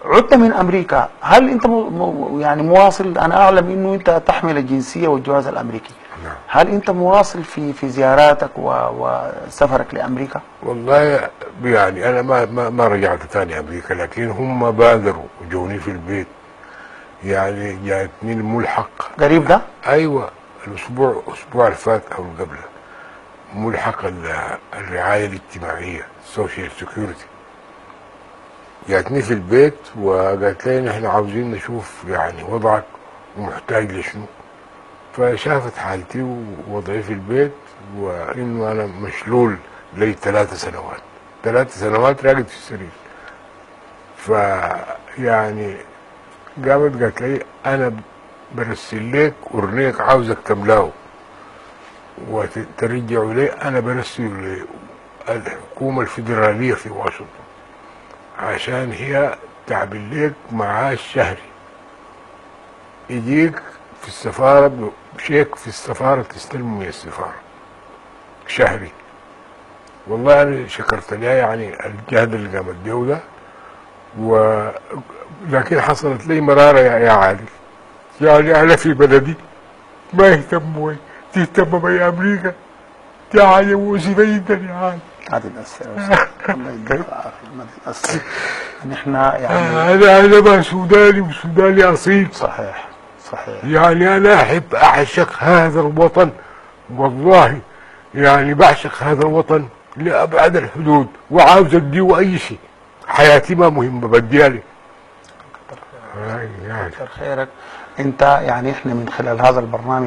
عدت من امريكا، هل انت يعني مواصل؟ انا اعلم انه انت تحمل الجنسيه والجواز الامريكي. نعم. هل انت مواصل في زياراتك وسفرك لامريكا؟ والله يعني انا ما رجعت تاني امريكا، لكن هم بادروا وجوني في البيت. يعني جاتني الملحق. قريب ده؟ ايوه، الاسبوع اللي فات او اللي قبله، ملحق الرعايه الاجتماعيه، السوشيال سيكيورتي، جاتني في البيت وقالت لي نحن عاوزين نشوف يعني وضعك ومحتاج لشنو. فشافت حالتي ووضعي في البيت، وانه انا مشلول لي 3 سنوات، 3 سنوات راقد في السرير. فيعني قالت لي انا برسل لك ورنيك عاوزك تملاه وترجع لي. انا برسل الحكومه الفيدراليه في واشنطن عشان هي تعمل لك معاش شهري، يجيك في السفاره بشيك في السفاره تستلمه من السفاره شهري. والله انا شكرت لها يعني الجهد اللي قامت به ده. لكن حصلت لي مراره يا عادل، يعني انا في بلدي ما يهتموا تهتم بي امريكا، يعني مؤسفه جدا يا عادل. ما تتأثر يا أستاذ، الله يديك العافية، ما تتأثر. نحن يعني أنا ما سوداني وسوداني أصيل. صحيح صحيح. يعني أنا أحب أعشق هذا الوطن، والله يعني بعشق هذا الوطن لأبعد الحدود، وعاوز أديه أي شيء. حياتي ما مهمة بديها لي. كتر خيرك. أنت يعني إحنا من خلال هذا البرنامج